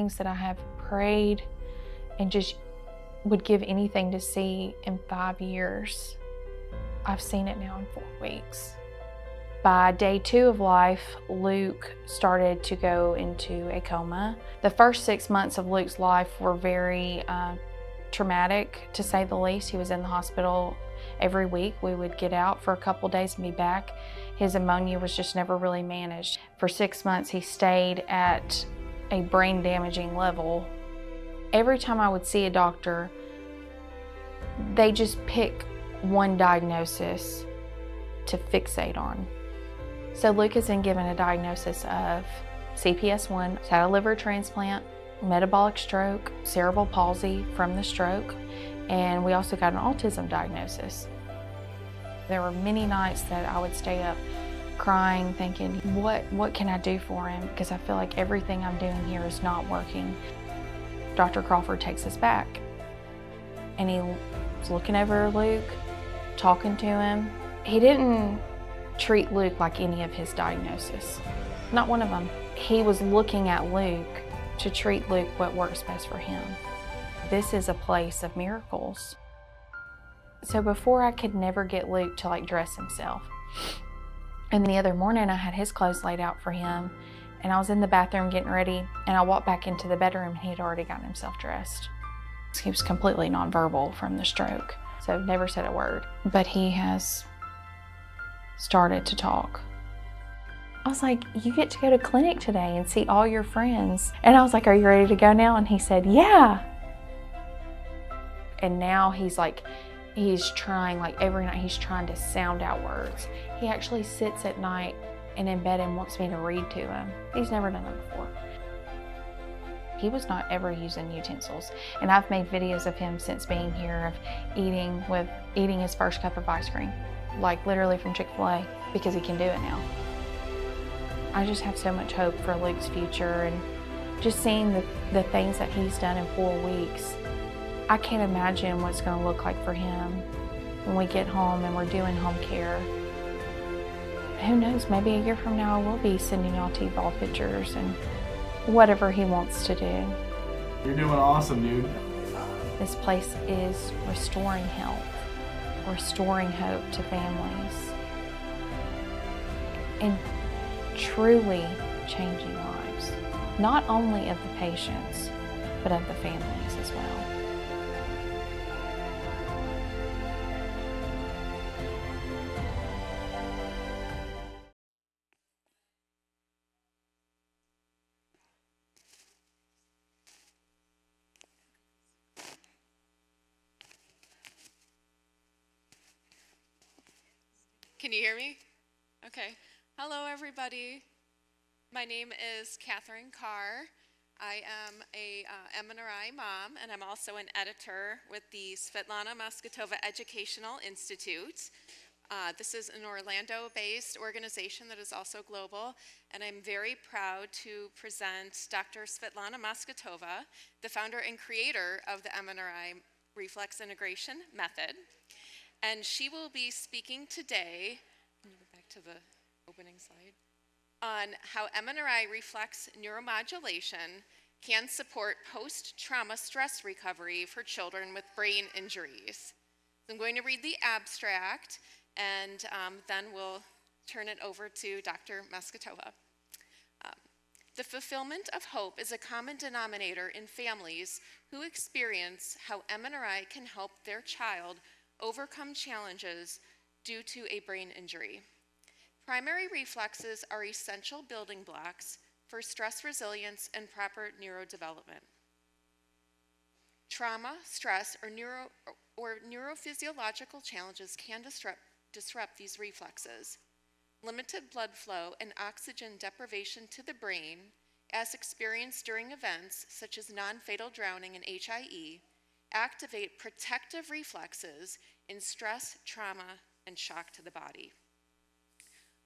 things that I have prayed and just would give anything to see in 5 years, I've seen it now in 4 weeks. By day 2 of life, Luke started to go into a coma. The first 6 months of Luke's life were very traumatic, to say the least. He was in the hospital every week. We would get out for a couple days and be back. His ammonia was just never really managed. For 6 months, he stayed at a brain damaging level. Every time I would see a doctor, they just pick one diagnosis to fixate on. So Luke has been given a diagnosis of CPS1, had a liver transplant, metabolic stroke, cerebral palsy from the stroke, and we also got an autism diagnosis. There were many nights that I would stay up crying, thinking, what can I do for him? Because I feel like everything I'm doing here is not working. Dr. Crawford takes us back, and he was looking over Luke, talking to him. He didn't treat Luke like any of his diagnosis, not one of them. He was looking at Luke to treat Luke what works best for him. This is a place of miracles. So before, I could never get Luke to dress himself. And the other morning, I had his clothes laid out for him, and I was in the bathroom getting ready, and I walked back into the bedroom and he had already gotten himself dressed. He was completely nonverbal from the stroke, so never said a word, but he has started to talk. I was like, you get to go to clinic today and see all your friends. And I was like, are you ready to go now? And he said, yeah. And now he's trying, every night he's trying to sound out words. He actually sits at night and in bed and wants me to read to him. He's never done that before. He was not ever using utensils. And I've made videos of him since being here of eating his first cup of ice cream, literally from Chick-fil-A, because he can do it now. I just have so much hope for Luke's future, and just seeing the things that he's done in 4 weeks. I can't imagine what it's going to look like for him when we get home and we're doing home care. Who knows, maybe a year from now I will be sending y'all T-ball pictures and whatever he wants to do. You're doing awesome, dude. This place is restoring health, restoring hope to families, and truly changing lives, not only of the patients, but of the families as well. Can you hear me? Okay. Hello, everybody. My name is Catherine Carr. I am a MNRI mom, and I'm also an editor with the Svetlana Masgutova Educational Institute. This is an Orlando-based organization that is also global, and I'm very proud to present Dr. Svetlana Masgutova, the founder and creator of the MNRI Reflex Integration Method. And she will be speaking today, can you go back to the opening slide, on how MNRI Reflex Neuromodulation can support post-trauma stress recovery for children with brain injuries. So I'm going to read the abstract, and then we'll turn it over to Dr. Masgutova. The fulfillment of hope is a common denominator in families who experience how MNRI can help their child overcome challenges due to a brain injury. Primary reflexes are essential building blocks for stress resilience and proper neurodevelopment. Trauma, stress, or neurophysiological challenges can disrupt these reflexes. Limited blood flow and oxygen deprivation to the brain, as experienced during events such as non-fatal drowning and HIE, activate protective reflexes in stress, trauma, and shock to the body.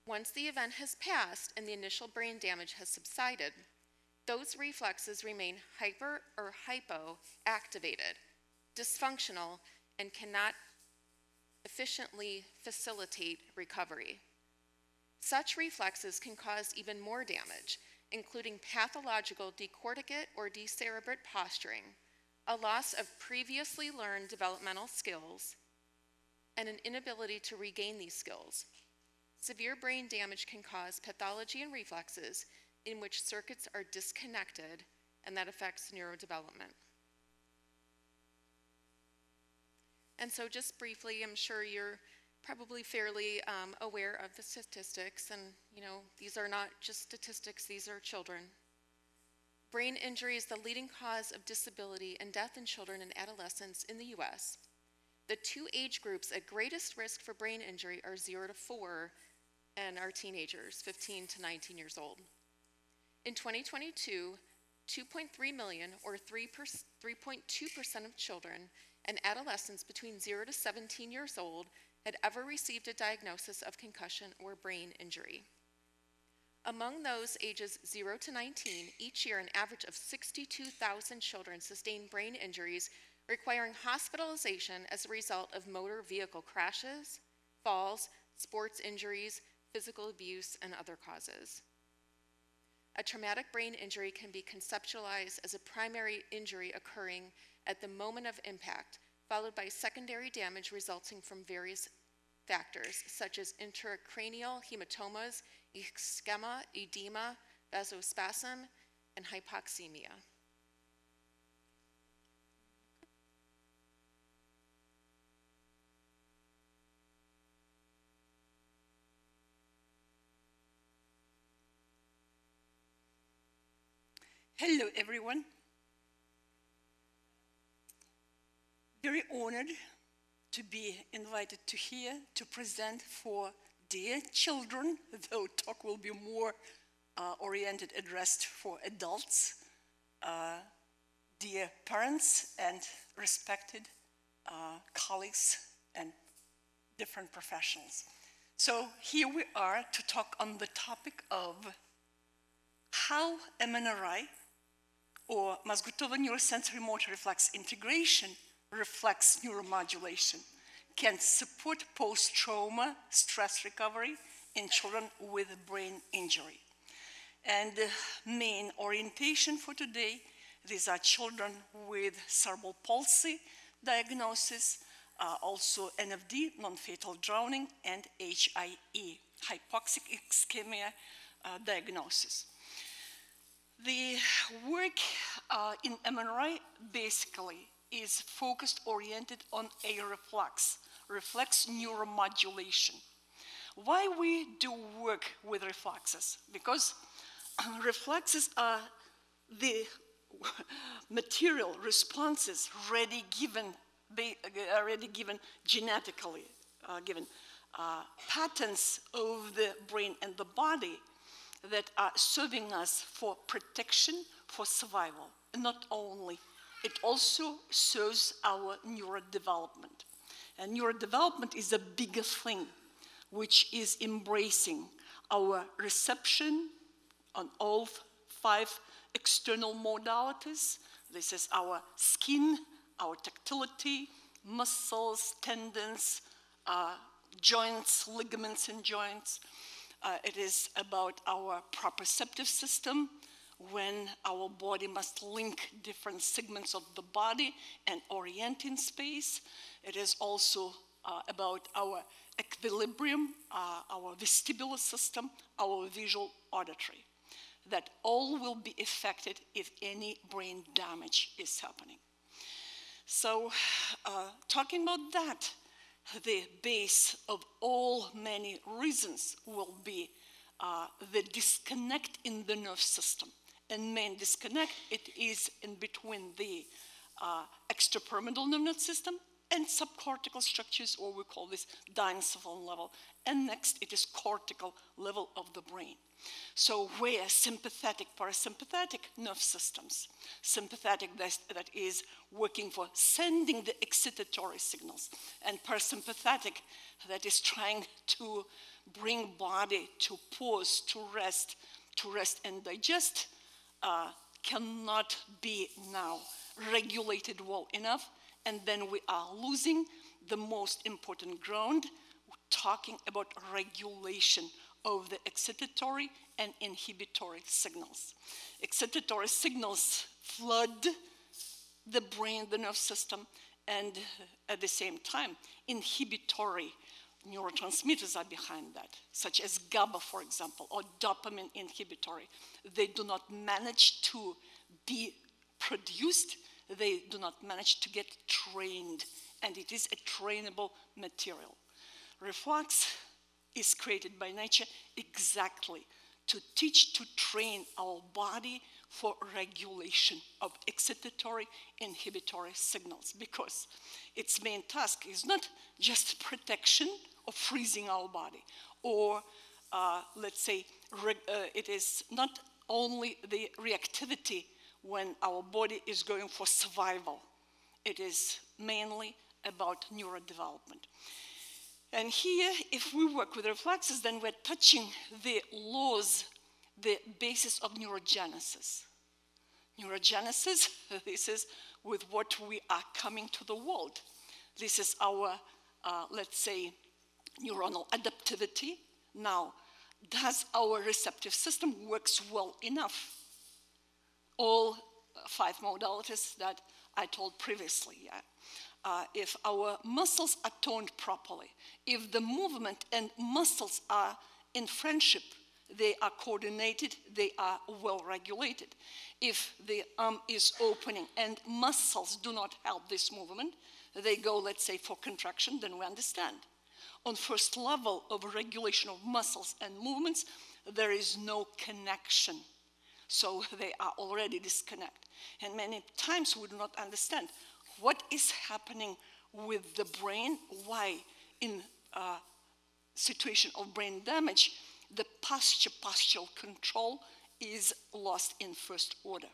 Once the event has passed and the initial brain damage has subsided, those reflexes remain hyper or hypo-activated, dysfunctional, and cannot efficiently facilitate recovery. Such reflexes can cause even more damage, including pathological decorticate or decerebrate posturing, a loss of previously learned developmental skills, and an inability to regain these skills. Severe brain damage can cause pathology and reflexes in which circuits are disconnected, and that affects neurodevelopment. And so just briefly, I'm sure you're probably fairly aware of the statistics, and these are not just statistics, these are children. Brain injury is the leading cause of disability and death in children and adolescents in the US. The two age groups at greatest risk for brain injury are 0 to 4 and our teenagers, 15 to 19 years old. In 2022, 2.3 million, or 3.2% of children and adolescents between 0 to 17 years old had ever received a diagnosis of concussion or brain injury. Among those ages 0 to 19, each year an average of 62,000 children sustain brain injuries requiring hospitalization as a result of motor vehicle crashes, falls, sports injuries, physical abuse, and other causes. A traumatic brain injury can be conceptualized as a primary injury occurring at the moment of impact, followed by secondary damage resulting from various factors, such as intracranial hematomas, ischemia, edema, vasospasm, and hypoxemia. Hello, everyone. Very honored to be invited to here to present for dear children, though talk will be more oriented, addressed for adults, dear parents and respected colleagues and different professionals. So here we are to talk on the topic of how MNRI, or Masgutova neurosensory motor reflex integration, reflex neuromodulation, can support post-trauma stress recovery in children with brain injury. And the main orientation for today, these are children with cerebral palsy diagnosis, also NFD, non-fatal drowning, and HIE, hypoxic ischemia diagnosis. The work in MNRI basically is focused, oriented on a reflex neuromodulation. Why we do work with reflexes? Because reflexes are the material responses already given genetically, given patterns of the brain and the body that are serving us for protection, for survival. And not only, it also serves our neurodevelopment. And neurodevelopment is a bigger thing, which is embracing our reception on all 5 external modalities. This is our skin, our tactility, muscles, tendons, joints, ligaments and joints. It is about our proprioceptive system, when our body must link different segments of the body and orient in space. It is also about our equilibrium, our vestibular system, our visual auditory. That all will be affected if any brain damage is happening. So talking about that, the base of all many reasons will be the disconnect in the nerve system. And main disconnect, it is in between the extrapyramidal nerve system and subcortical structures, or we call this diencephalon level. And next, it is cortical level of the brain. So where sympathetic, parasympathetic nerve systems, sympathetic that is working for sending the excitatory signals, and parasympathetic that is trying to bring body to pause, to rest and digest, cannot be now regulated well enough, and then we are losing the most important ground, talking about regulation of the excitatory and inhibitory signals. Excitatory signals flood the brain, the nerve system, and at the same time, inhibitory neurotransmitters are behind that, such as GABA, for example, or dopamine inhibitory. They do not manage to be produced, they do not manage to get trained, and it is a trainable material. Reflex is created by nature exactly to teach, to train our body for regulation of excitatory, inhibitory signals, because its main task is not just protection or freezing our body, or let's say it is not only the reactivity when our body is going for survival. It is mainly about neurodevelopment. And here, if we work with reflexes, then we're touching the laws, the basis of neurogenesis. Neurogenesis, this is with what we are coming to the world. This is our, let's say, neuronal adaptivity. Now, does our receptive system works well enough? All 5 modalities that I told previously, yeah. If our muscles are toned properly, if the movement and muscles are in friendship, they are coordinated, they are well regulated. If the arm is opening and muscles do not help this movement, they go, let's say, for contraction, then we understand. On first level of regulation of muscles and movements, there is no connection. So they are already disconnected. And many times we do not understand what is happening with the brain, why in a situation of brain damage, the postural control is lost in first order.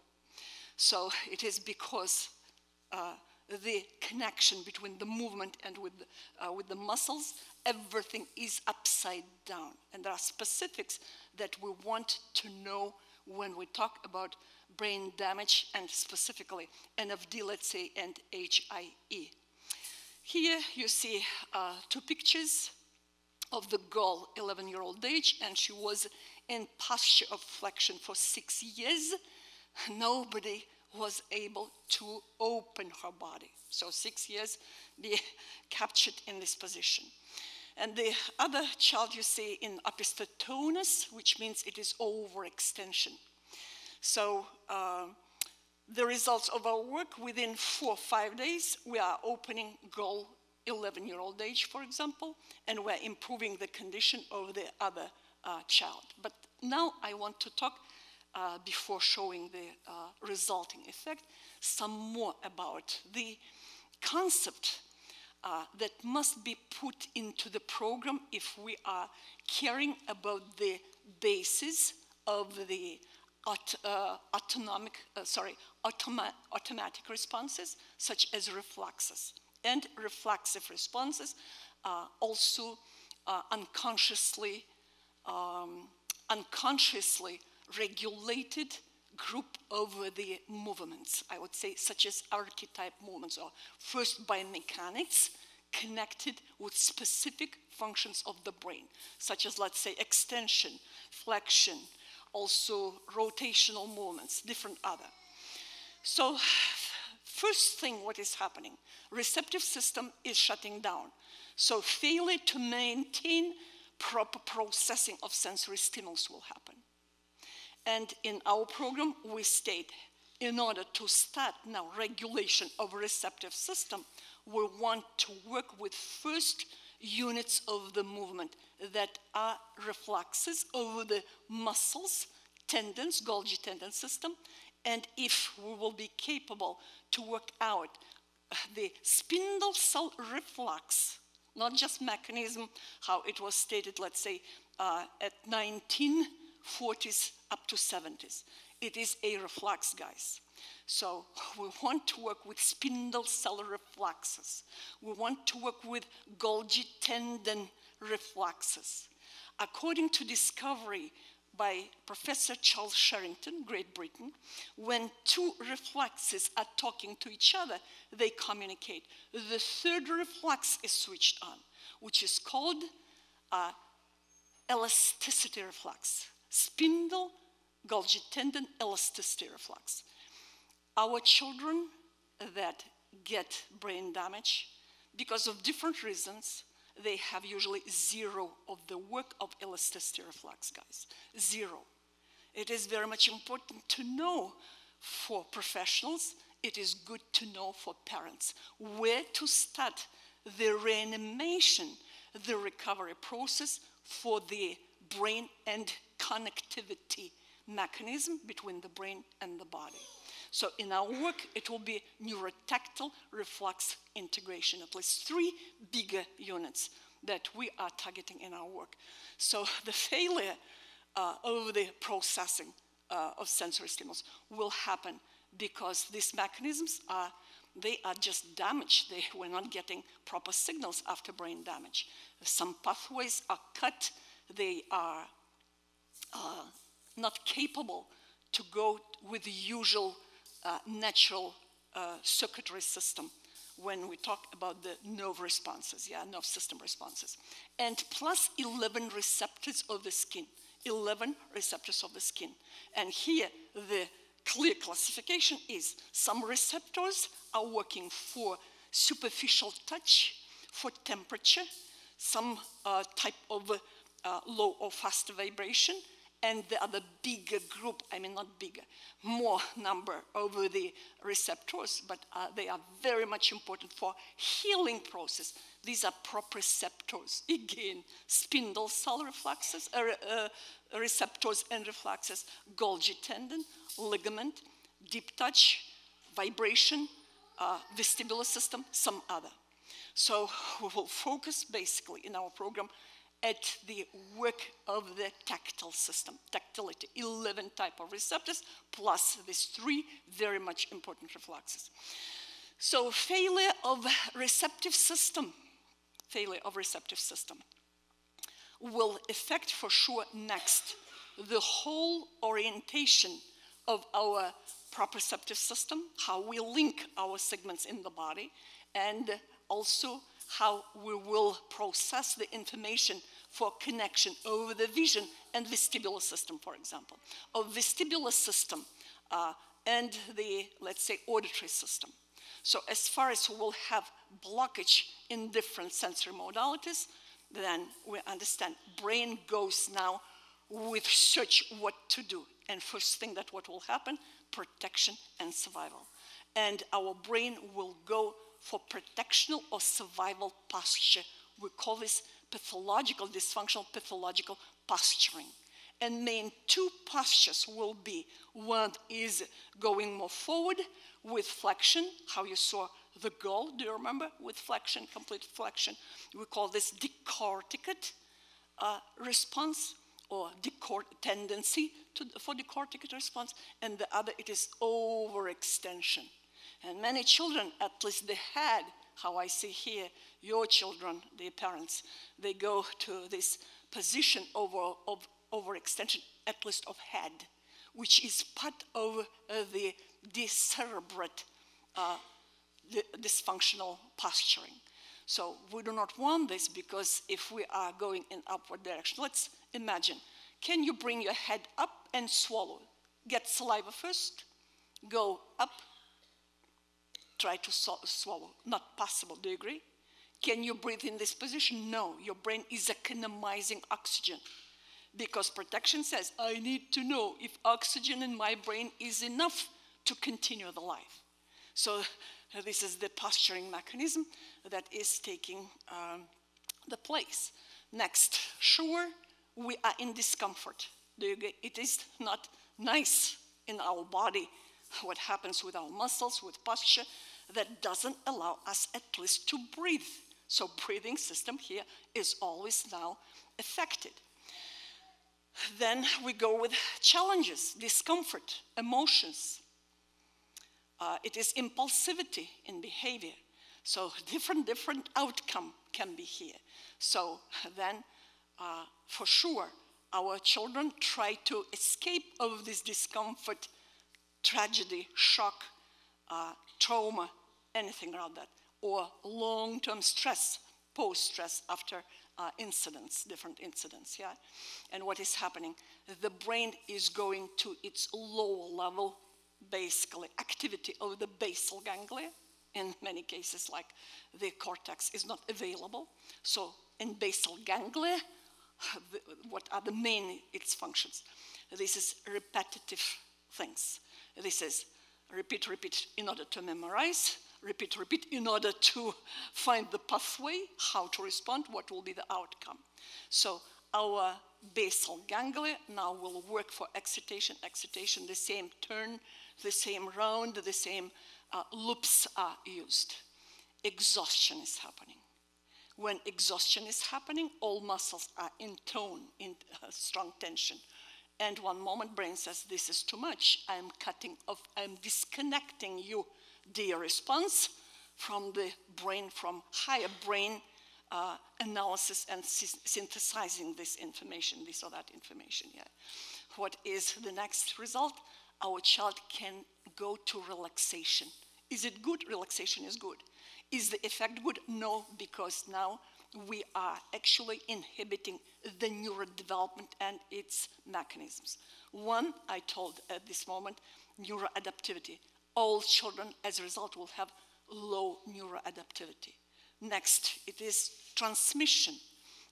So it is because the connection between the movement and with the muscles, everything is upside down. And there are specifics that we want to know when we talk about brain damage, and specifically NFD, let's say, and HIE. Here you see 2 pictures of the girl, 11-year-old age, and she was in posture of flexion for 6 years. Nobody was able to open her body. So 6 years be captured in this position. And the other child you see in opistotonus, which means it is overextension. So the results of our work, within 4 or 5 days, we are opening girl 11-year-old age, for example, and we're improving the condition of the other child. But now I want to talk, before showing the resulting effect, some more about the concept that must be put into the program if we are caring about the basis of the automatic responses, such as reflexes. And reflexive responses also unconsciously regulated group of the movements, I would say, such as archetype movements, or first biomechanics connected with specific functions of the brain, such as, let's say, extension, flexion, also rotational movements, different other. So first thing, what is happening? Receptive system is shutting down. So failure to maintain proper processing of sensory stimulus will happen. And in our program, we state, in order to start now regulation of receptive system, we want to work with first units of the movement that are reflexes over the muscles, tendons, Golgi tendon system, and if we will be capable to work out the spindle cell reflex, not just mechanism, how it was stated, let's say, at 1940s up to 70s. It is a reflex, guys. So we want to work with spindle cell reflexes. We want to work with Golgi tendon reflexes. According to discovery by Professor Charles Sherrington, Great Britain, when 2 reflexes are talking to each other, they communicate. The third reflex is switched on, which is called elasticity reflex, spindle, Golgi tendon, elasticity reflex. Our children that get brain damage, because of different reasons, they have usually zero of the work of elasticity reflex, guys, zero. It is very much important to know for professionals, it is good to know for parents where to start the reanimation, the recovery process for the brain and connectivity mechanism between the brain and the body. So in our work, it will be neurotactile reflex integration, at least 3 bigger units that we are targeting in our work. So the failure of the processing of sensory stimulus will happen because these mechanisms are just damaged. We're not getting proper signals after brain damage. Some pathways are cut. They are not capable to go with the usual natural circuitry system when we talk about the nerve responses, nerve system responses. And plus 11 receptors of the skin, 11 receptors of the skin. And here the clear classification is some receptors are working for superficial touch, for temperature, some type of low or fast vibration, and the other bigger group, I mean not bigger, more number of the receptors, but they are very much important for healing process. These are proprioceptors. Again, spindle cell reflexes, receptors and reflexes, Golgi tendon, ligament, deep touch, vibration, vestibular system, some other. So we will focus basically in our program at the work of the tactile system, tactility, 11 type of receptors, plus these 3 very much important reflexes. So failure of receptive system will affect for sure next the whole orientation of our proprioceptive system, how we link our segments in the body, and also how we will process the information for connection over the vision and vestibular system, for example, of vestibular system and the, let's say, auditory system. So as far as we will have blockage in different sensory modalities, then we understand brain goes now with search what to do. And first thing that what will happen, protection and survival. And our brain will go for protectional or survival posture. We call this pathological, dysfunctional pathological posturing. And main 2 postures will be, one is going more forward with flexion, how you saw the girl, do you remember, with flexion, complete flexion. We call this decorticate response, or tendency for decorticate response, and the other, it is overextension. And many children, at least they had, how I see here, your children, their parents, they go to this position of overextension, at least of head, which is part of the decerebrate dysfunctional posturing. So we do not want this, because if we are going in upward direction, let's imagine, can you bring your head up and swallow? Get saliva first, go up, try to swallow. Not possible, do you agree? Can you breathe in this position? No, your brain is economizing oxygen, because protection says, I need to know if oxygen in my brain is enough to continue the life. So this is the posturing mechanism that is taking the place. Next, sure, we are in discomfort. It is not nice in our body what happens with our muscles, with posture, that doesn't allow us at least to breathe. So breathing system here is always now affected. Then we go with challenges, discomfort, emotions. It is impulsivity in behavior. So different outcome can be here. So then, for sure, our children try to escape of this discomfort, tragedy, shock, trauma, anything around that, or long-term stress, post-stress after incidents, different incidents, yeah? And what is happening? The brain is going to its lower level, basically, activity of the basal ganglia. In many cases, like the cortex is not available. So in basal ganglia, what are the main its functions? This is repetitive things. This is repeat, repeat in order to memorize, repeat, repeat in order to find the pathway, how to respond, what will be the outcome. So our basal ganglia now will work for excitation, excitation, the same turn, the same round, the same loops are used. Exhaustion is happening. When exhaustion is happening, all muscles are in tone, in strong tension. And one moment brain says, this is too much. I'm cutting off, I'm disconnecting you, dear response, from the brain, from higher brain analysis and synthesizing this information, this or that information, yeah. What is the next result? Our child can go to relaxation. Is it good? Relaxation is good. Is the effect good? No, because now we are actually inhibiting the neurodevelopment and its mechanisms. One, I told at this moment, neuroadaptivity. All children, as a result, will have low neuroadaptivity. Next, it is transmission.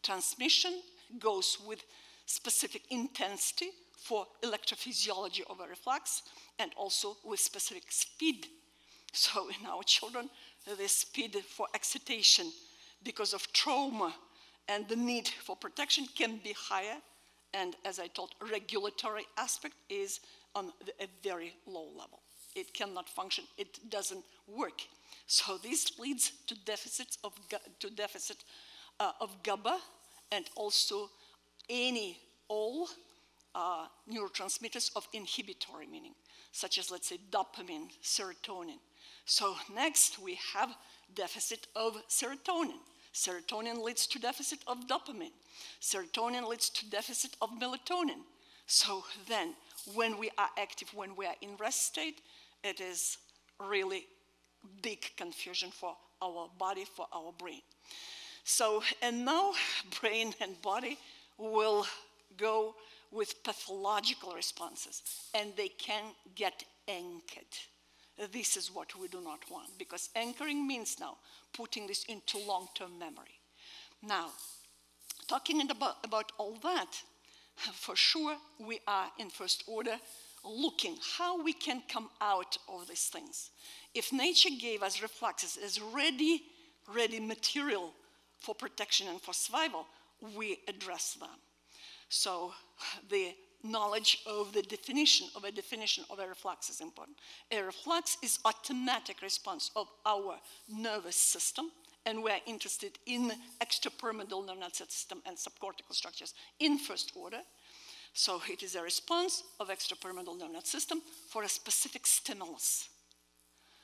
Transmission goes with specific intensity for electrophysiology of a reflex and also with specific speed. So in our children, the speed for excitation because of trauma and the need for protection can be higher. And as I told, regulatory aspect is on a very low level. It cannot function, it doesn't work. So this leads to deficits of GABA and also all neurotransmitters of inhibitory meaning, such as, let's say, dopamine, serotonin. So next we have deficit of serotonin. Serotonin leads to deficit of dopamine. Serotonin leads to deficit of melatonin. So then when we are active, when we are in rest state, it is really big confusion for our body, for our brain. So, and now brain and body will go with pathological responses, and they can get anchored. This is what we do not want, because anchoring means now putting this into long-term memory. Now, talking about all that, for sure we are in first order looking how we can come out of these things. If nature gave us reflexes as ready material for protection and for survival, we address them. So the knowledge of the definition of a reflex is important. A reflex is automatic response of our nervous system, and we're interested in extrapyramidal nervous system and subcortical structures in first order. So it is a response of extrapyramidal nervous system for a specific stimulus.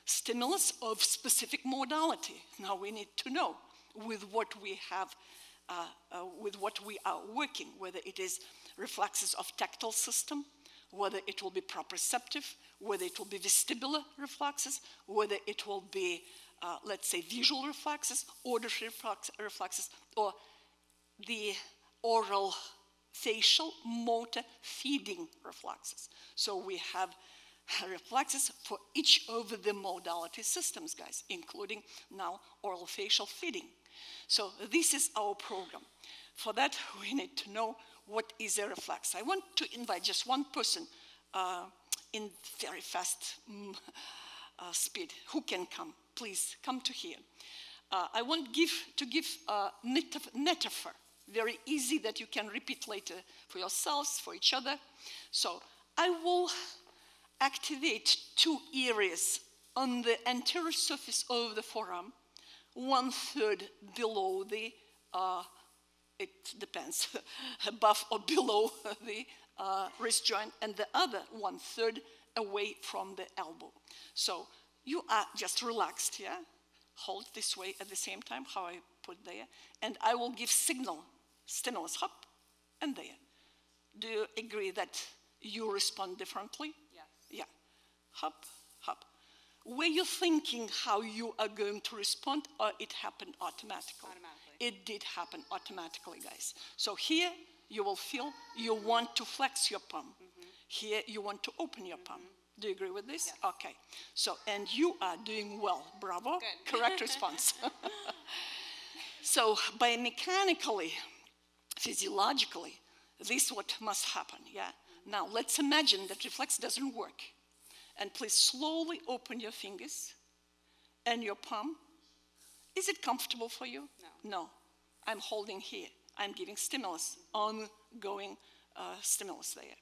Stimulus of specific modality. Now we need to know with what we have, with what we are working, whether it is reflexes of tactile system, whether it will be proprioceptive, whether it will be vestibular reflexes, whether it will be, let's say, visual reflexes, auditory reflexes, or the oral, facial, motor, feeding reflexes. So we have reflexes for each of the modality systems, guys, including now oral facial feeding. So this is our program. For that, we need to know what is a reflex. I want to invite just one person in very fast speed. Who can come? Please come to here. I want to give a metaphor, very easy that you can repeat later for yourselves, for each other. So I will activate two areas on the anterior surface of the forearm, 1/3 below the, it depends, above or below the wrist joint, and the other 1/3 away from the elbow. So you are just relaxed, yeah? Hold this way at the same time, how I put there, and I will give stimulus, hop, and there. Do you agree that you respond differently? Yes. Yeah. Hop, hop. Were you thinking how you are going to respond, or it happened automatically? Automatically. it did happen automatically, guys. So here you will feel you want to flex your palm. Here you want to open your palm. Do you agree with this? Yes. Okay. So, and you are doing well. Bravo. Good. Correct response. So, biomechanically, physiologically, this is what must happen, yeah? Now, let's imagine that reflex doesn't work. And please slowly open your fingers and your palm. Is it comfortable for you? No. No. I'm holding here. I'm giving stimulus, ongoing stimulus there.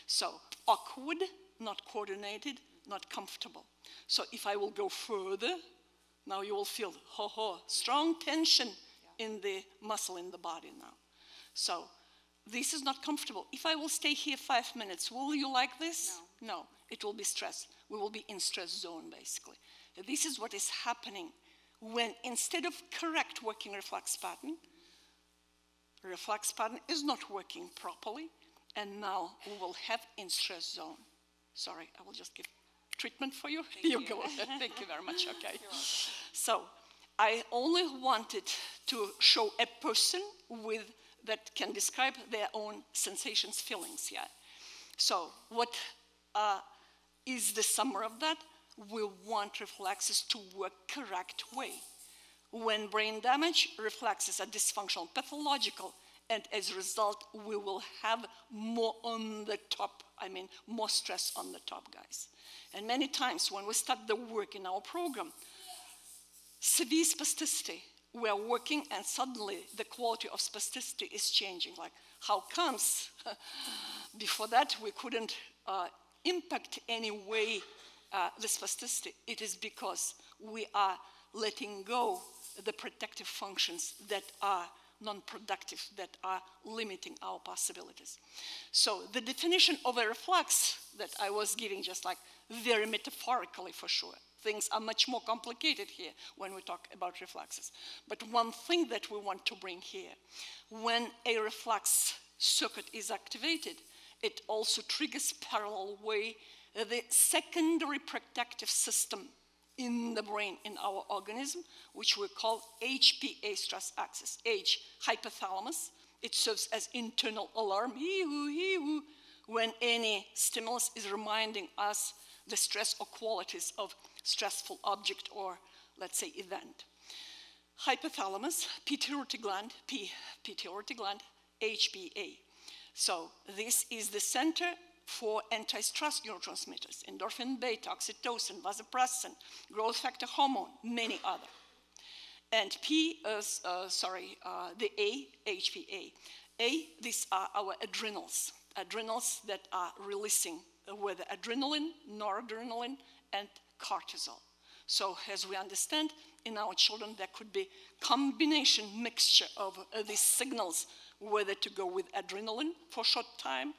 So, awkward, not coordinated, not comfortable. So, if I will go further, now you will feel, strong tension in the muscle in the body now. So, this is not comfortable. If I will stay here 5 minutes, will you like this? No. No, it will be stress. We will be in stress zone, basically. This is what is happening when instead of correct working reflex pattern is not working properly, and now we will have in stress zone. Sorry, I will just give treatment for you. Thank you. Go ahead. Thank you very much, okay. So, I only wanted to show a person that can describe their own sensations, feelings, yeah. So, what is the summary of that? We want reflexes to work correct way. When brain damage, reflexes are dysfunctional, pathological, and as a result, we will have more on the top, more stress on the top, guys. And many times when we start the work in our program, severe spasticity, we are working and suddenly the quality of spasticity is changing. Like, how comes? Before that, we couldn't impact any way the spasticity. It is because we are letting go the protective functions that are non-productive, that are limiting our possibilities. So the definition of a reflex that I was giving, just like very metaphorically for sure. Things are much more complicated here when we talk about reflexes. But one thing that we want to bring here, when a reflex circuit is activated, it also triggers parallel way the secondary protective system in the brain, in our organism, which we call HPA stress axis. H, hypothalamus. It serves as internal alarm, hee-hoo, when any stimulus is reminding us the stress or qualities of stressful object or, let's say, event. Hypothalamus, pituitary gland, pituitary gland, HPA. So this is the center for anti-stress neurotransmitters, endorphin, beta, oxytocin, vasopressin, growth factor hormone, many other. And P is, the A, HPA. A, these are our adrenals that are releasing whether adrenaline, noradrenaline, and cortisol. So as we understand, in our children, there could be combination mixture of these signals, whether to go with adrenaline for a short time,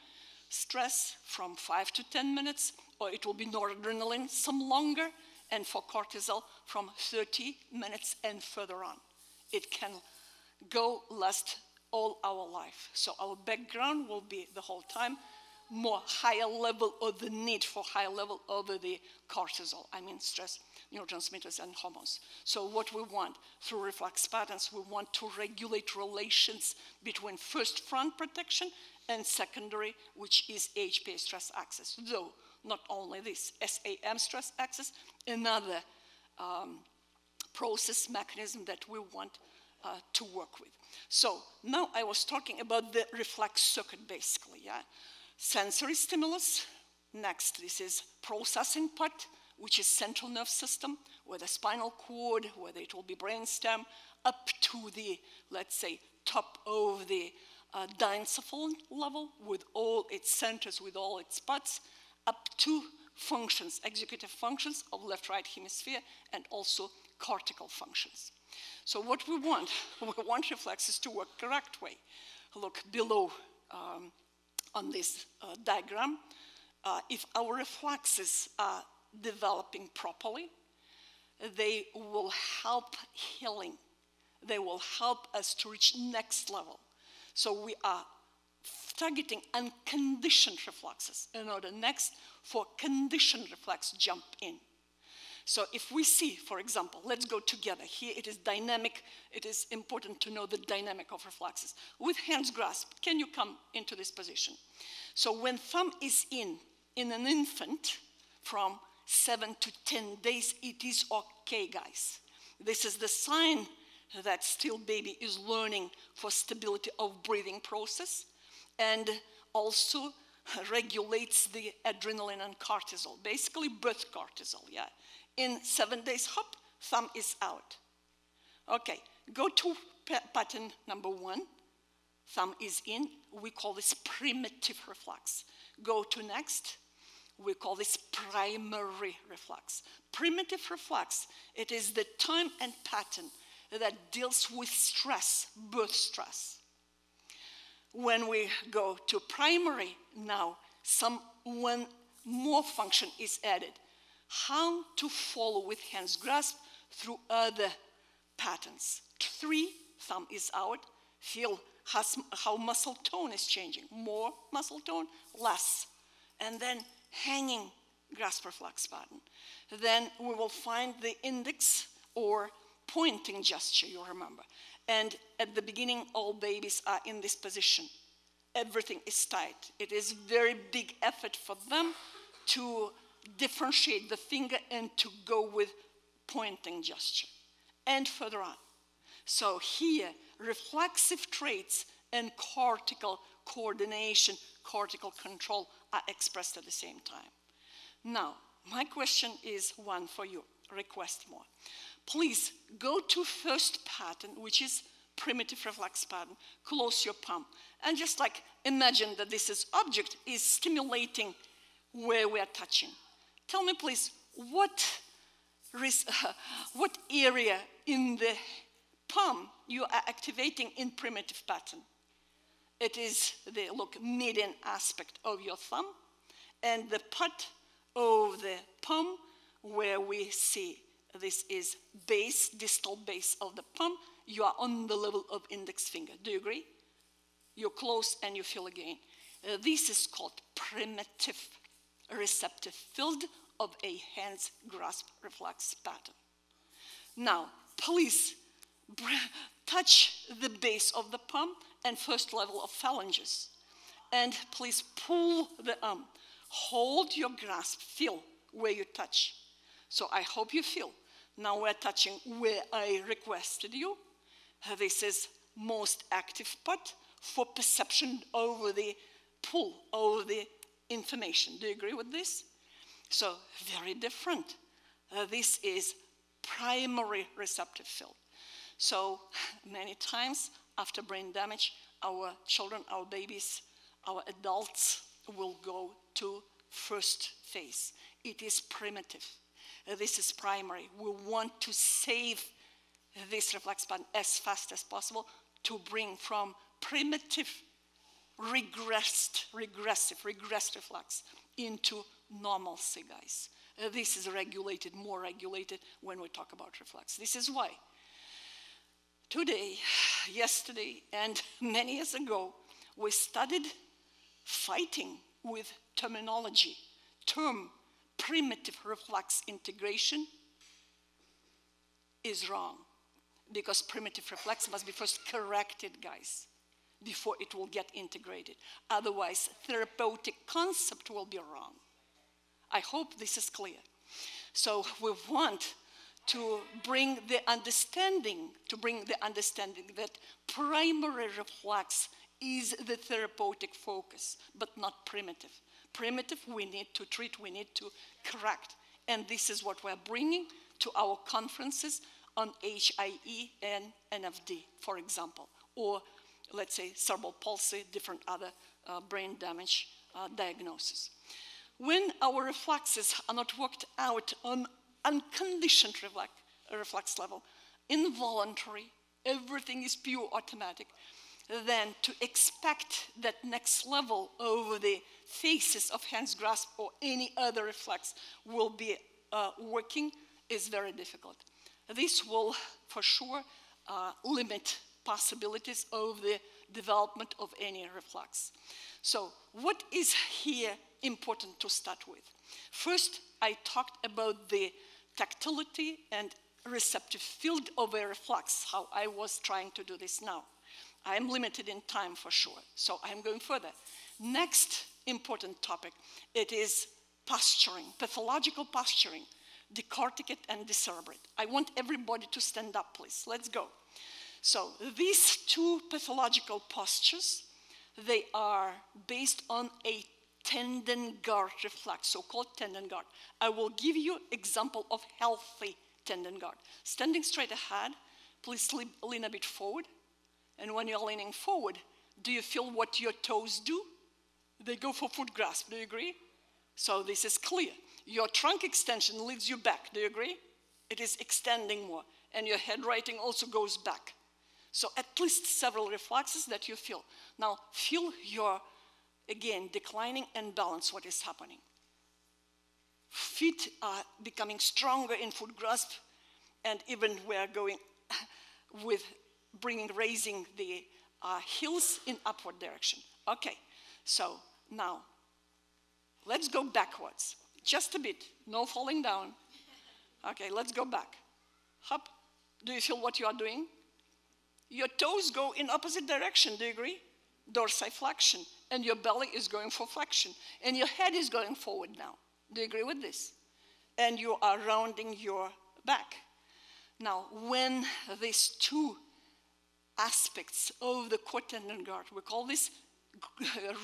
stress from 5 to 10 minutes, or it will be noradrenaline some longer, and for cortisol from 30 minutes and further on. It can go last all our life. So our background will be the whole time more higher level of the need for higher level of the cortisol, stress neurotransmitters and hormones. So what we want through reflex patterns, we want to regulate relations between first front protection and secondary, which is HPA stress axis. Though, not only this, SAM stress axis, another process mechanism that we want to work with. So now I was talking about the reflex circuit basically, yeah? Sensory stimulus, next this is processing part, which is central nerve system, where the spinal cord, whether it will be brainstem, up to the, let's say, top of the diencephalon level, with all its centers, with all its parts, up to functions, executive functions of left-right hemisphere, and also cortical functions. So what we want reflexes to work correct way. Look below on this diagram. If our reflexes are developing properly, they will help healing. They will help us to reach next level. So we are targeting unconditioned reflexes in order next for conditioned reflex jump in. So if we see, for example, let's go together. Here it is dynamic. It is important to know the dynamic of reflexes. With hands grasped, can you come into this position? So when thumb is in an infant from 7 to 10 days, it is okay, guys. This is the sign that still baby is learning for stability of breathing process, and also regulates the adrenaline and cortisol, basically birth cortisol, yeah. In 7 days, hop, thumb is out. Okay, go to pattern number 1. Thumb is in. We call this primitive reflex. Go to next. We call this primary reflex. Primitive reflex, it is the time and pattern that deals with stress, birth stress. When we go to primary now, one more function is added. How to follow with hands grasped through other patterns. 3, thumb is out. Feel how muscle tone is changing. More muscle tone, less. And then hanging grasp reflex pattern. Then we will find the index or pointing gesture, you remember. And at the beginning, all babies are in this position. Everything is tight. It is very big effort for them to differentiate the finger and to go with pointing gesture. And further on. So here, reflexive traits and cortical coordination, cortical control are expressed at the same time. Now, my question is one for you. Request more. Please go to first pattern, which is primitive reflex pattern. Close your palm. And just like imagine that this object is stimulating where we are touching. Tell me, please, what area in the palm you are activating in primitive pattern? It is the, median aspect of your thumb and the part of the palm where we see this is base, distal base of the palm. You are on the level of index finger. Do you agree? You're close and you feel again. This is called primitive receptive field of a hands grasp reflex pattern. Now, please touch the base of the palm and first level of phalanges. And please pull the arm. Hold your grasp, feel where you touch. So I hope you feel. Now we're touching where I requested you. This is most active part for perception over the pull, over the information. Do you agree with this? So very different. This is primary receptive field. So many times after brain damage, our children, our babies, our adults will go to first phase. It is primitive. This is primary. We want to save this reflex pattern as fast as possible to bring from primitive, regressed reflex into normalcy, guys. This is regulated, more regulated when we talk about reflex. This is why today, yesterday, and many years ago, we studied fighting with terminology, term primitive reflex integration is wrong, because primitive reflex must be first corrected, guys, before it will get integrated. Otherwise, therapeutic concept will be wrong. I hope this is clear. So we want to bring the understanding, that primary reflex is the therapeutic focus, but not primitive. Primitive, we need to treat, we need to correct. And this is what we're bringing to our conferences on HIE and NFD, for example, or let's say cerebral palsy, different other brain damage diagnosis. When our reflexes are not worked out on unconditioned reflex level, involuntary, everything is pure automatic, then to expect that next level over the phases of hands grasp or any other reflex will be working is very difficult. This will, for sure, limit possibilities of the development of any reflex. So what is here important to start with? First, I talked about the tactility and receptive field of a reflex, how I was trying to do this now. I am limited in time for sure, so I'm going further. Next important topic, it is posturing, pathological posturing, decorticate and decerebrate. I want everybody to stand up, please. Let's go. So these two pathological postures, they are based on a tendon guard reflex, so-called tendon guard. I will give you example of healthy tendon guard. Standing straight ahead, please lean a bit forward. And when you're leaning forward, do you feel what your toes do? They go for foot grasp, do you agree? So this is clear. Your trunk extension leads you back, do you agree? It is extending more. And your head righting also goes back. So at least several reflexes that you feel. Now feel your, again, declining and balance what is happening. Feet are becoming stronger in foot grasp, and even we're going with raising the heels in upward direction. Okay, so now let's go backwards. Just a bit, no falling down. Okay, let's go back. Hop. Do you feel what you are doing? Your toes go in opposite direction, do you agree? Dorsiflexion, and your belly is going for flexion, and your head is going forward now. Do you agree with this? And you are rounding your back. Now, when these two aspects of the core tendon guard, we call this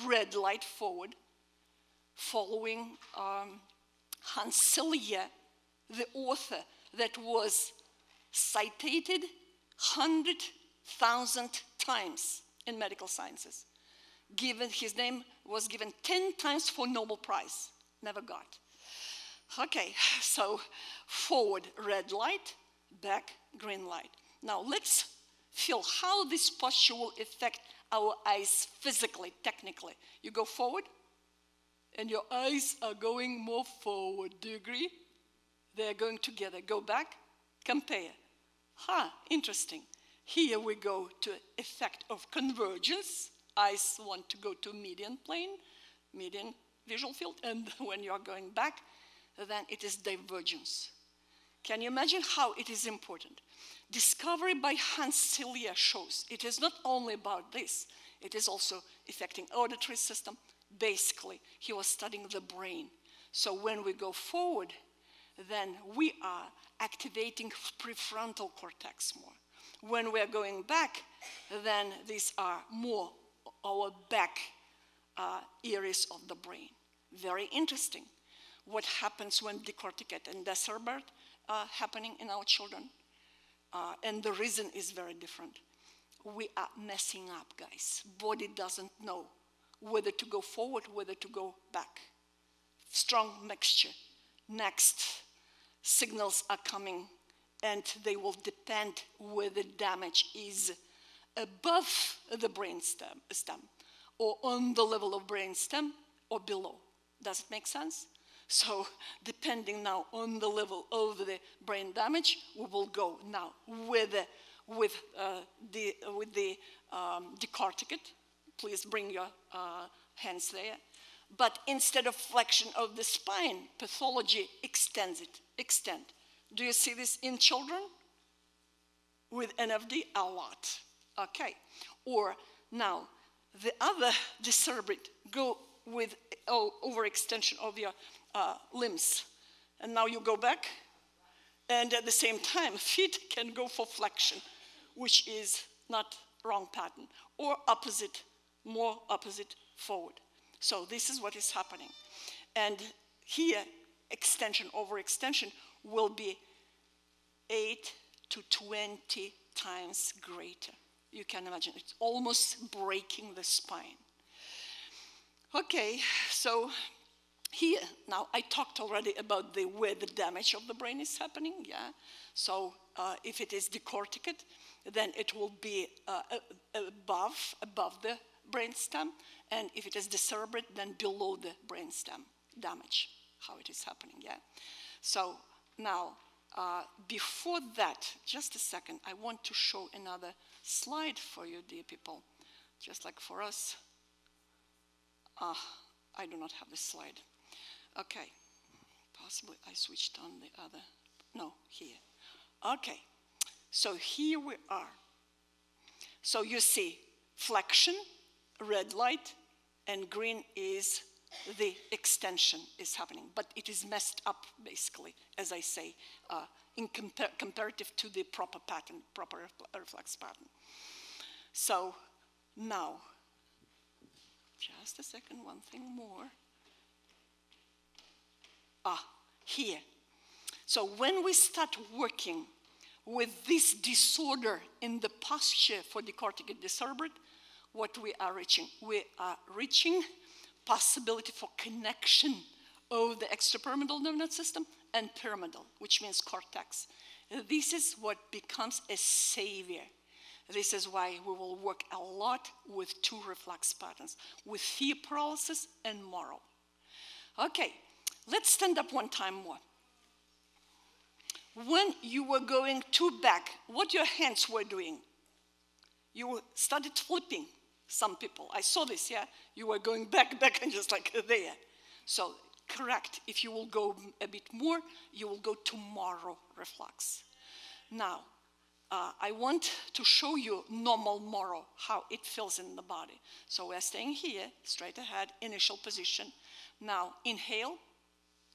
red light forward, following Hanselia, the author that was cited 100,000 times in medical sciences. His name was given 10 times for Nobel Prize, never got. Okay, so forward red light, back green light. Now let's feel how this posture will affect our eyes physically, technically. You go forward, and your eyes are going more forward. Do you agree? They're going together. Go back, compare. Interesting. Here we go to effect of convergence. Eyes want to go to median plane, median visual field, and when you are going back, then it is divergence. Can you imagine how it is important? Discovery by Hanselia shows it is not only about this, it is also affecting auditory system. Basically, he was studying the brain. So when we go forward, then we are activating prefrontal cortex more. When we're going back, then these are more our back areas of the brain. Very interesting. What happens when decorticate and decerebrate are happening in our children? And the reason is very different. We are messing up, guys. Body doesn't know whether to go forward, whether to go back. Strong mixture. Next, signals are coming, and they will depend where the damage is above the brain stem, or on the level of brain stem, or below. Does it make sense? So depending now on the level of the brain damage, we will go now with the decorticate. Please bring your hands there. But instead of flexion of the spine, pathology extends it. Extend. Do you see this in children? With NFD, a lot. Okay. Or now, the other decerebrate go with overextension of your limbs. And now you go back, and at the same time, feet can go for flexion, which is not wrong pattern, or opposite, more opposite forward. So this is what is happening. And here, extension, overextension will be 8 to 20 times greater. You can imagine, it's almost breaking the spine. Okay, so here, now I talked already about where the damage of the brain is happening, yeah? So if it is decorticate, then it will be above the brainstem, and if it is decerebrate, then below the brainstem damage, how it is happening, yeah? So now, before that, just a second, I want to show another slide for you, dear people, just like for us. I do not have this slide. Okay, possibly I switched on the other No, here. Okay, so here we are. So you see flexion, red light, and green is the extension is happening, but it is messed up, basically, as I say, in comparative to the proper pattern, proper reflex pattern. So now, just a second, one thing more. Here. So when we start working with this disorder in the posture for decorticate disordered, what we are reaching? We are reaching possibility for connection of the extrapyramidal nervous system and pyramidal, which means cortex. This is what becomes a savior. This is why we will work a lot with two reflex patterns, with fear paralysis and moral. Okay, let's stand up one time more. When you were going to back, what your hands were doing? You started flipping. Some people, I saw this, yeah? You were going back, and just like there. So, correct. If you will go a bit more, you will go to Moro reflex. Now, I want to show you normal Moro, how it feels in the body. So we're staying here, straight ahead, initial position. Now, inhale,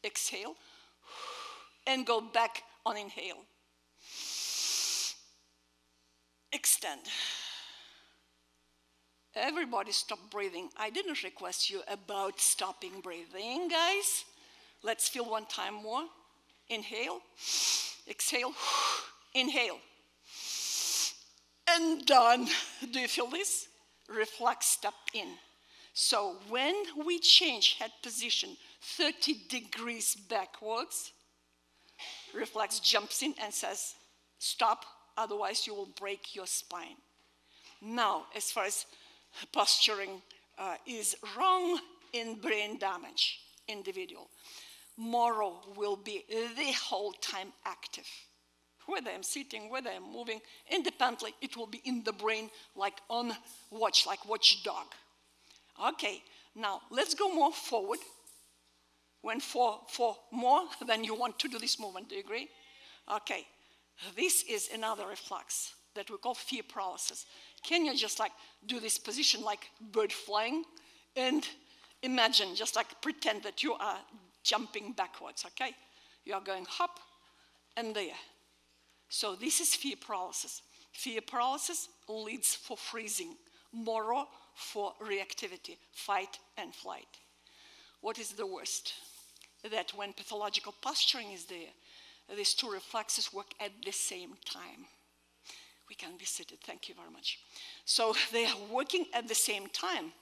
exhale, and go back on inhale. Extend. Everybody stop breathing. I didn't request you about stopping breathing, guys. Let's feel one time more. Inhale, exhale, inhale. And done. Do you feel this? Reflex step in. So when we change head position 30 degrees backwards, reflex jumps in and says, stop, otherwise you will break your spine. Now, as far as posturing is wrong in brain damage individual, Moro will be the whole time active. Whether I'm sitting, whether I'm moving, independently, it will be in the brain like on watch, like watchdog. Okay, now let's go more forward. When for more, then you want to do this movement, do you agree? Okay, this is another reflex that we call fear paralysis. Can you just like do this position like bird flying and imagine, just like pretend that you are jumping backwards, okay? You are going hop and there. So this is fear paralysis. Fear paralysis leads for freezing, Moro for reactivity, fight and flight. What is the worst? That when pathological posturing is there, these two reflexes work at the same time. We can be seated, thank you very much. So they are working at the same time.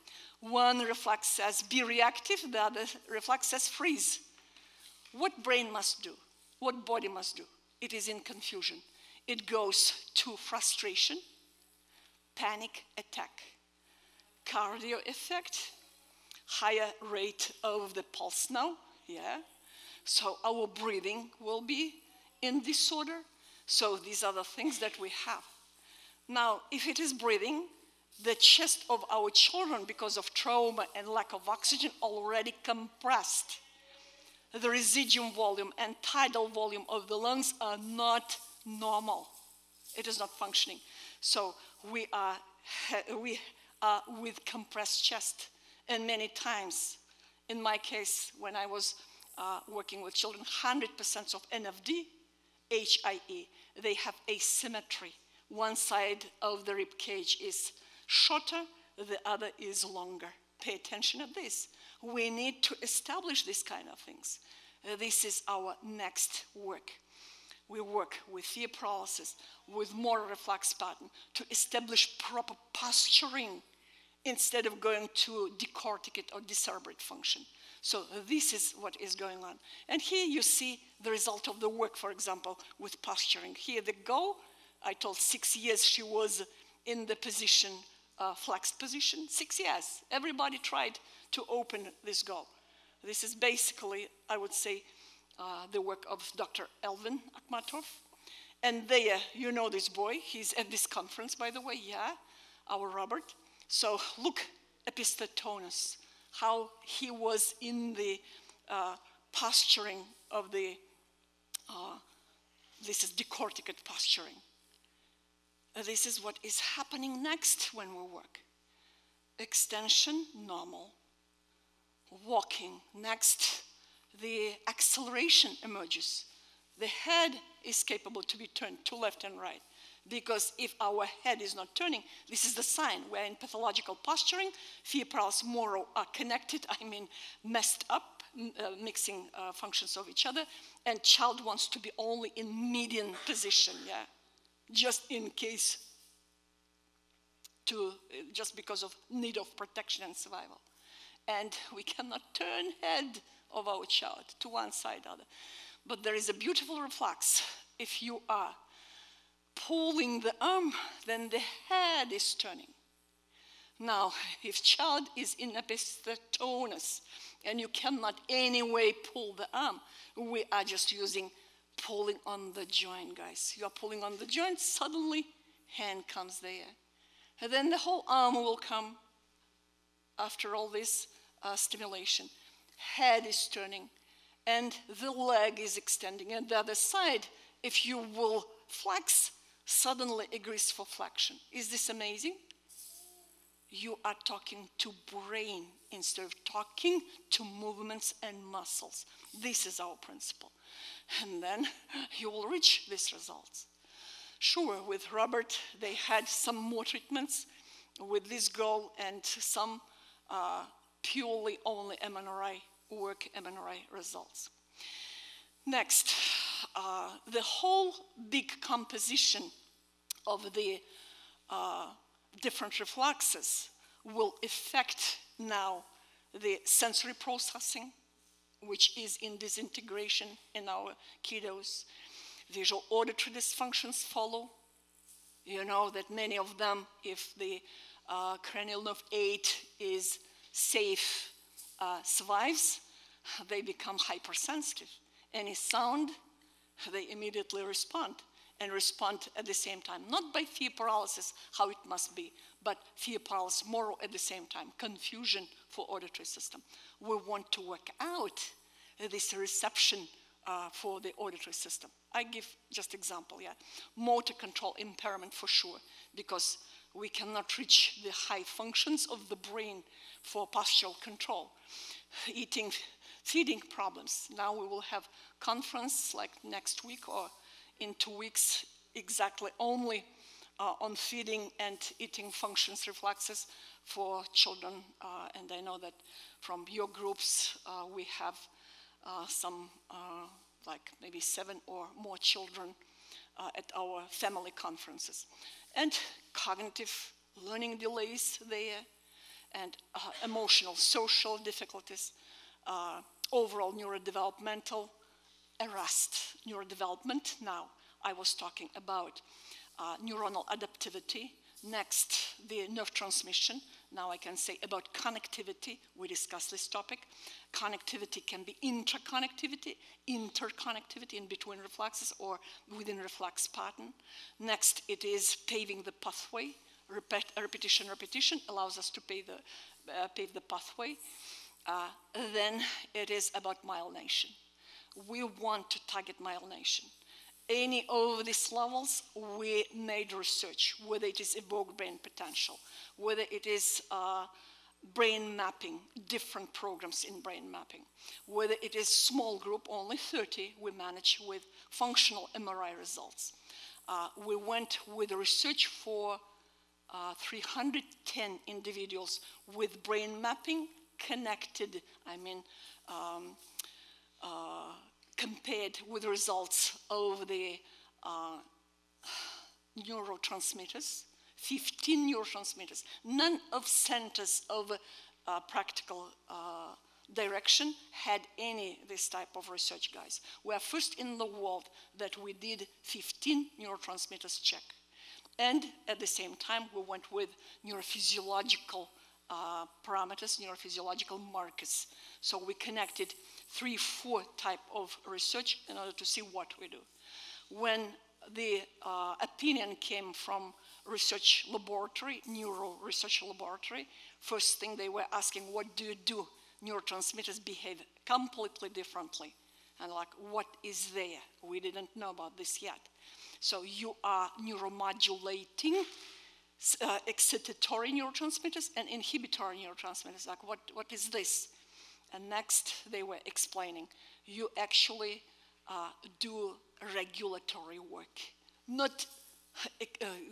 One reflex says be reactive, the other reflex says freeze. What brain must do? What body must do? It is in confusion. It goes to frustration, panic attack, cardio effect, higher rate of the pulse now, yeah. So our breathing will be in disorder. So these are the things that we have. Now, if it is breathing, the chest of our children, because of trauma and lack of oxygen, already compressed. The residuum volume and tidal volume of the lungs are not normal. It is not functioning. So we are with compressed chest. And many times, in my case, when I was working with children, 100% of NFD, HIE, they have asymmetry. One side of the rib cage is shorter, the other is longer. Pay attention to this. We need to establish these kind of things. This is our next work. We work with fear paralysis, with Moro reflex pattern to establish proper posturing instead of going to decorticate or decerebrate function. So this is what is going on. And here you see the result of the work, for example, with posturing. Here the goal, I told 6 years she was in the position, flexed position, 6 years. Everybody tried to open this goal. This is basically, I would say, the work of Dr. Elvin Akhmatov. And there, you know this boy, he's at this conference, by the way, yeah, our Robert. So look, epistatonus, how he was in the posturing of the This is decorticate posturing. This is what is happening next when we work. Extension, normal. Walking, next, the acceleration emerges. The head is capable to be turned to left and right, because if our head is not turning, this is the sign. We're in pathological posturing. Fear, paralysis, moro are connected, messed up, mixing functions of each other, and child wants to be only in median position, yeah, just in case, just because of need of protection and survival. And we cannot turn head of our child to one side or other. But there is a beautiful reflex. If you are pulling the arm, then the head is turning. Now, if child is in epithetonus and you cannot anyway pull the arm, we are just using pulling on the joint, guys. You are pulling on the joint, suddenly hand comes there. And then the whole arm will come after all this stimulation. Head is turning and the leg is extending. And the other side, if you will flex, suddenly agrees for flexion. Is this amazing? You are talking to brain instead of talking to movements and muscles. This is our principle. And then you will reach these results. Sure, with Robert, they had some more treatments with this goal and some purely only MNRI work, MNRI results. Next, the whole big composition of the different reflexes will affect now the sensory processing, which is in disintegration in our kiddos. Visual auditory dysfunctions follow. You know that many of them, if the cranial nerve 8 is safe, survives, they become hypersensitive. Any sound, they immediately respond, and respond at the same time. Not by fear paralysis, how it must be, but fear paralysis more at the same time. Confusion for auditory system. We want to work out this reception for the auditory system. I give just example, yeah. Motor control impairment for sure, because we cannot reach the high functions of the brain for postural control. Eating, feeding problems. Now we will have conference like next week or in 2 weeks exactly only on feeding and eating functions reflexes for children. And I know that from your groups we have some like maybe 7 or more children at our family conferences. And cognitive learning delays there, and emotional, social difficulties, overall neurodevelopmental arrest, neurodevelopment. Now, I was talking about neuronal adaptivity. Next, the nerve transmission. Now I can say about connectivity. We discussed this topic. Connectivity can be intraconnectivity, interconnectivity in between reflexes or within reflex pattern. Next, it is paving the pathway. Repetition allows us to pave the pathway. Then it is about myelination. We want to target myelination. Any of these levels, we made research, whether it is evoked brain potential, whether it is brain mapping, different programs in brain mapping, whether it is small group, only 30, we manage with functional MRI results. We went with research for 310 individuals with brain mapping connected, compared with results of the neurotransmitters, 15 neurotransmitters. None of centers of practical direction had any this type of research, guys. We are first in the world that we did 15 neurotransmitters check. And at the same time, we went with neurophysiological parameters, neurophysiological markers. So we connected 3-4 type of research in order to see what we do. When the opinion came from research laboratory, neuro research laboratory, first thing they were asking, what do you do? Neurotransmitters behave completely differently And like, what is there? We didn't know about this yet. So you are neuromodulating excitatory neurotransmitters and inhibitory neurotransmitters. Like, what is this? And next, they were explaining, you actually do regulatory work. Not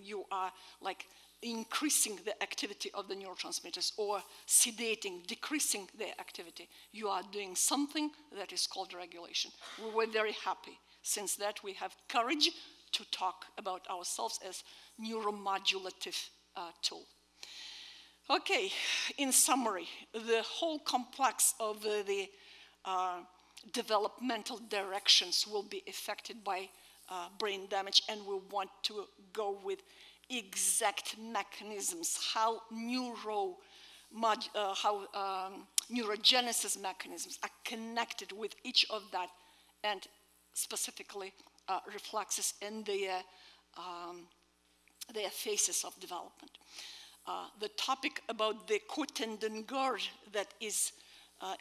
you are like increasing the activity of the neurotransmitters or sedating, decreasing their activity. You are doing something that is called regulation. We were very happy. Since that, we have courage to talk about ourselves as neuromodulative tool. Okay, in summary, the whole complex of the developmental directions will be affected by brain damage, and we want to go with exact mechanisms, how neurogenesis mechanisms are connected with each of that, and specifically reflexes and their phases of development. The topic about the cotendon guard that is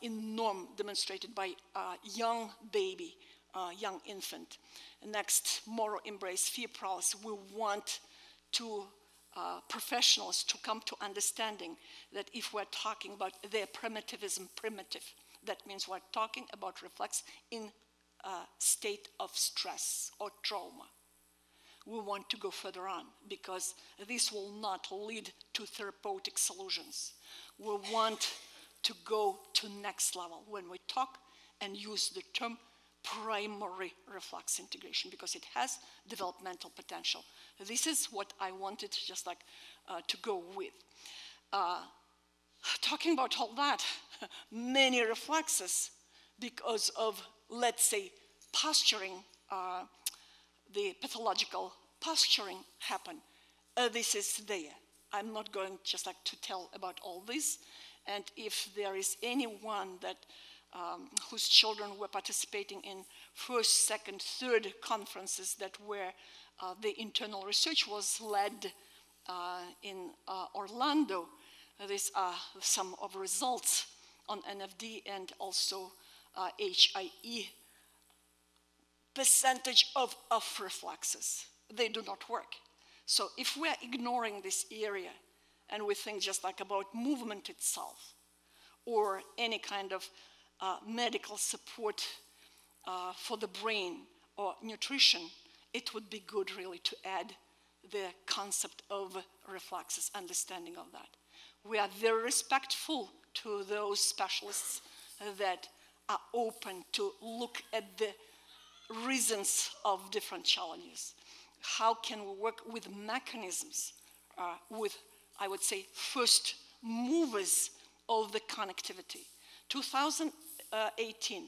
in norm demonstrated by a young baby, young infant. Next, moral embrace, fear paralysis. We want to professionals to come to understanding that if we're talking about their primitivism, primitive, that means we're talking about reflex in a state of stress or trauma. We want to go further on because this will not lead to therapeutic solutions. We want to go to next level when we talk and use the term primary reflex integration because it has developmental potential. This is what I wanted just like to go with. Talking about all that, many reflexes because of, let's say, posturing, the pathological posturing happen. This is there. I'm not going just like to tell about all this. And if there is anyone that whose children were participating in first, second, third conferences that where the internal research was led in Orlando, these are some of results on NFD and also HIE. Percentage of reflexes, they do not work. So if we're ignoring this area and we think just like about movement itself or any kind of medical support for the brain or nutrition, it would be good really to add the concept of reflexes, understanding of that. We are very respectful to those specialists that are open to look at the reasons of different challenges. How can we work with mechanisms, with, I would say, first movers of the connectivity? 2018,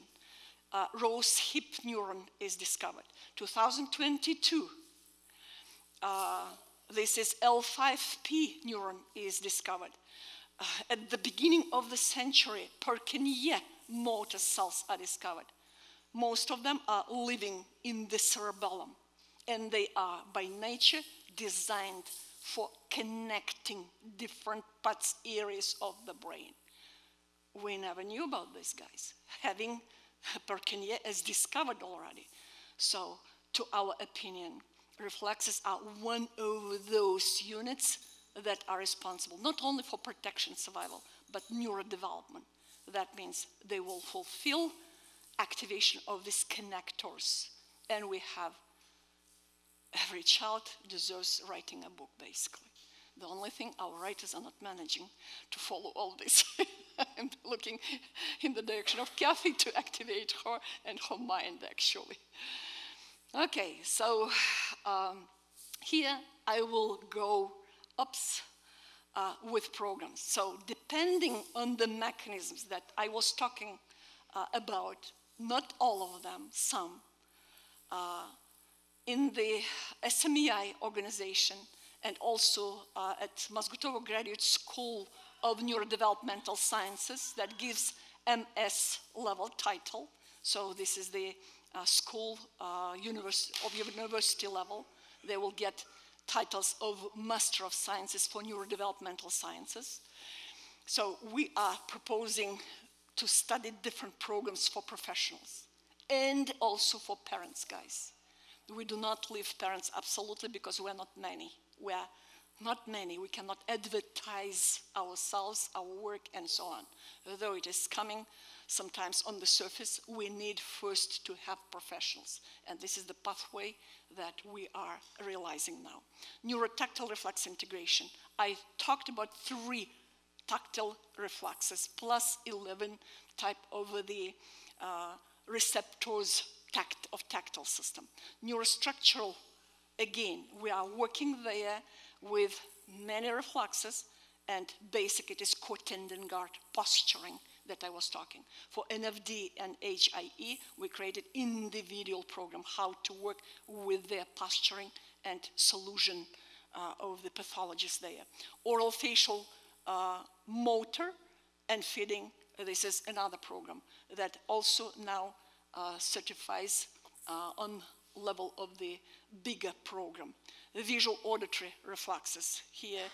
Rose hip neuron is discovered. 2022, this is L5P neuron is discovered. At the beginning of the century, Purkinje motor cells are discovered. Most of them are living in the cerebellum, and they are by nature designed for connecting different parts, areas of the brain. We never knew about these guys, having Purkinje as discovered already. So, to our opinion, reflexes are one of those units that are responsible not only for protection, survival, but neurodevelopment. That means they will fulfill activation of these connectors, and we have, every child deserves writing a book, basically. The only thing our writers are not managing to follow all this. I'm looking in the direction of Kathy to activate her and her mind, actually. Okay, so here I will go ups with programs. So depending on the mechanisms that I was talking about, not all of them, some, in the SMEI organization and also at Masgutova Graduate School of Neurodevelopmental Sciences that gives MS level title. So this is the school university level. They will get titles of Master of Sciences for Neurodevelopmental Sciences. So we are proposing to study different programs for professionals. and also for parents, guys. We do not leave parents absolutely because we're not many. We're not many. We cannot advertise ourselves, our work, and so on. Although it is coming sometimes on the surface, we need first to have professionals. And this is the pathway that we are realizing now. Neurotactile reflex integration. I talked about 3 tactile reflexes plus 11 type of the receptors of tactile system. Neurostructural, again, we are working there with many reflexes, and basic it is core tendon guard posturing that I was talking. For NFD and HIE, we created individual program how to work with their posturing and solution of the pathologies there. Oral facial motor and feeding, this is another program that also now certifies on level of the bigger program. The visual auditory reflexes. Here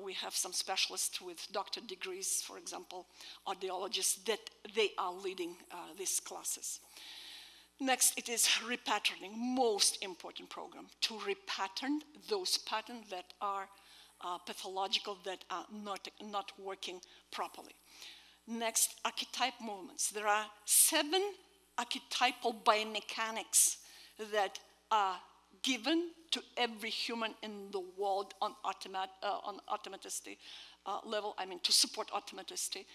we have some specialists with doctor degrees, for example, audiologists, that they are leading these classes. Next, it is repatterning, most important program, to repattern those patterns that are pathological, that are not working properly. Next, archetype movements. There are 7 archetypal biomechanics that are given to every human in the world on automaticity level, I mean to support automaticity.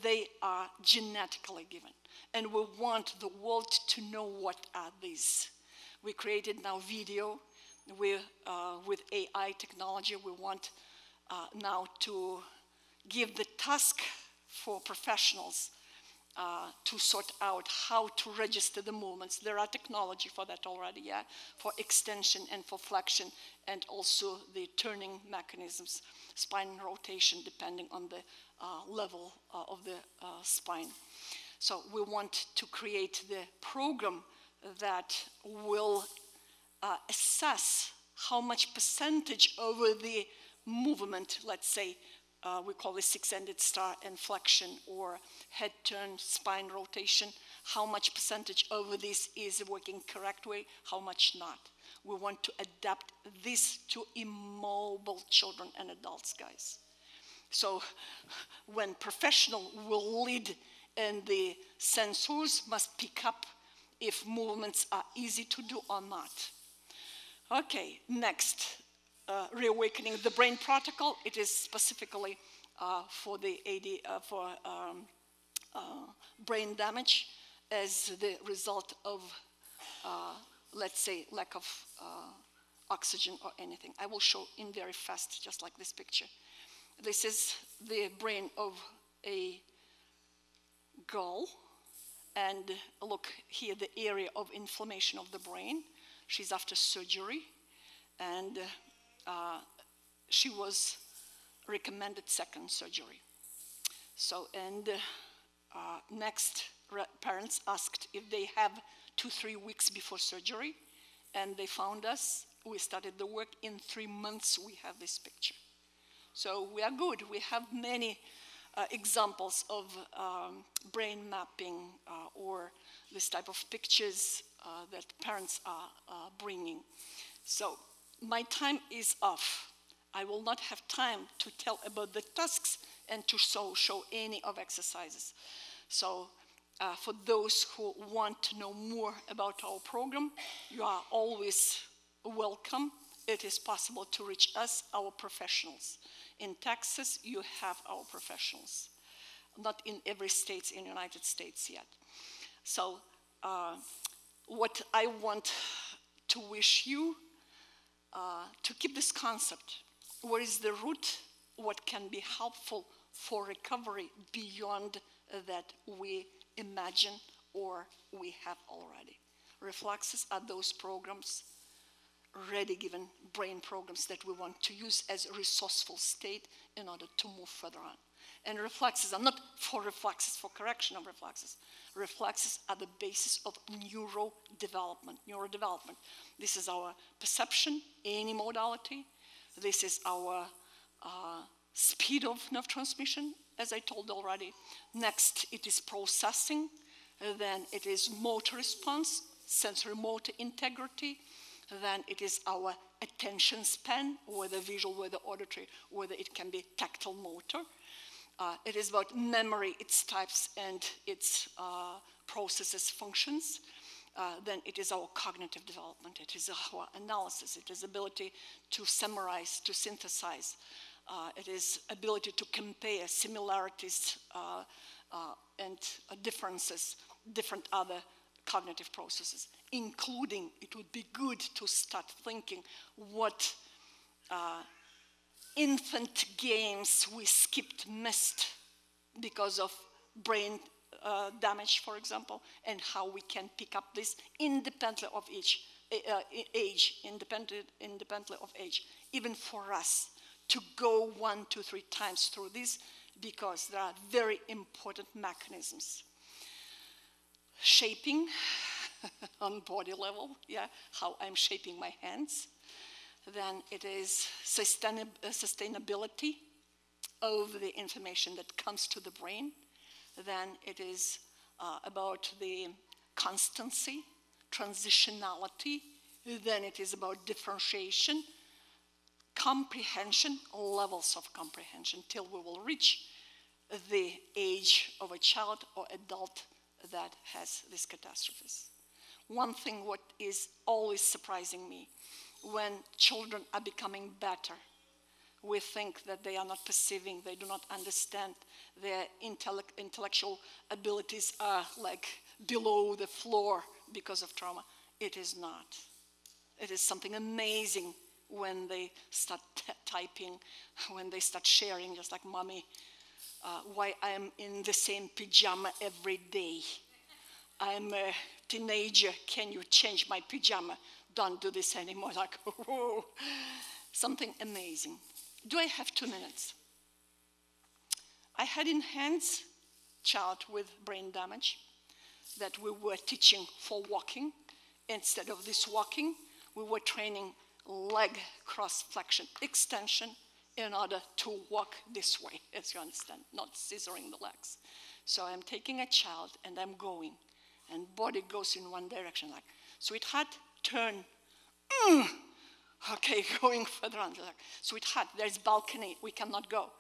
They are genetically given. And we want the world to know what are these. We created now video with AI technology. We want now to give the task for professionals to sort out how to register the movements. There are technology for that already, yeah, for extension and for flexion, and also the turning mechanisms, spine rotation, depending on the level of the spine. So we want to create the program that will assess how much percentage over the movement, let's say, we call this 6-ended star and flexion or head turn, spine rotation, how much percentage over this is working correct way, how much not. We want to adapt this to immobile children and adults, guys. So when professional will lead and the sensors must pick up if movements are easy to do or not. Okay, next. Reawakening the brain protocol. It is specifically for the brain damage as the result of, let's say, lack of oxygen or anything. I will show in very fast, just like this picture. This is the brain of a girl, and look here, the area of inflammation of the brain. She's after surgery, and she was recommended 2nd surgery. So, and next, parents asked if they have 2-3 weeks before surgery, and they found us. We started the work. In 3 months, we have this picture. So we are good. We have many examples of brain mapping or this type of pictures that parents are bringing. So my time is off. I will not have time to tell about the tasks and to show any of exercises. So for those who want to know more about our program, you are always welcome. It is possible to reach us, our professionals. In Texas, you have our professionals. Not in every state in the United States yet. So what I want to wish you to keep this concept. What is the root? What can be helpful for recovery beyond that we imagine or we have already? Reflexes are those programs, ready given brain programs that we want to use as a resourceful state in order to move further on. And reflexes are not for reflexes, for correction of reflexes. Reflexes are the basis of neurodevelopment. Neurodevelopment. This is our perception, any modality. This is our speed of nerve transmission, as I told already. Next, it is processing. then it is motor response, sensory motor integrity, then it is our attention span, whether visual, whether auditory, whether it can be tactile motor. It is about memory, its types and its processes, functions. Then it is our cognitive development. It is our analysis. It is ability to summarize, to synthesize. It is ability to compare similarities and differences, different other cognitive processes, including it would be good to start thinking what infant games we skipped, missed because of brain damage, for example, and how we can pick up this independently of each age, independently of age, even for us to go 1, 2, 3 times through this, because there are very important mechanisms. Shaping on body level, yeah, how I'm shaping my hands. Then it is sustainability of the information that comes to the brain. Then it is about the constancy, transitionality. Then it is about differentiation, comprehension, levels of comprehension, till we will reach the age of a child or adult that has these catastrophes. One thing what is always surprising me, when children are becoming better, we think that they are not perceiving, they do not understand, their intellectual abilities are like below the floor because of trauma. It is not. It is something amazing when they start typing, when they start sharing, just like mommy, why I'm in the same pajama every day. I'm a teenager, can you change my pajama? Don't do this anymore. Like, whoa, something amazing. Do I have 2 minutes? I had in hands a child with brain damage that we were teaching for walking. Instead of this walking, we were training leg cross flexion extension in order to walk this way, as you understand, not scissoring the legs. So I'm taking a child and I'm going, and body goes in one direction, like, sweetheart, turn. Okay, going further on. Like, sweetheart, there's balcony, we cannot go.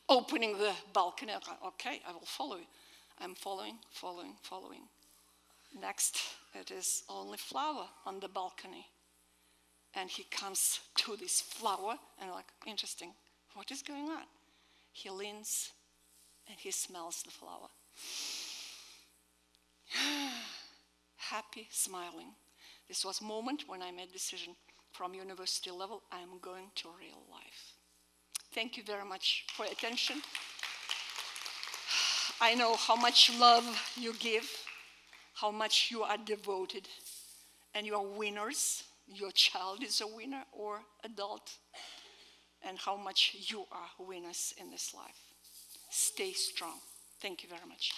Opening the balcony, like, okay, I will follow you. I'm following, following, following. Next, it is only flower on the balcony. And he comes to this flower, and like, interesting, what is going on? He leans, and he smells the flower. Happy, smiling. This was a moment when I made a decision from university level, I'm going to real life. Thank you very much for your attention. I know how much love you give, how much you are devoted, and you are winners. Your child is a winner or adult, and how much you are winners in this life. Stay strong. Thank you very much.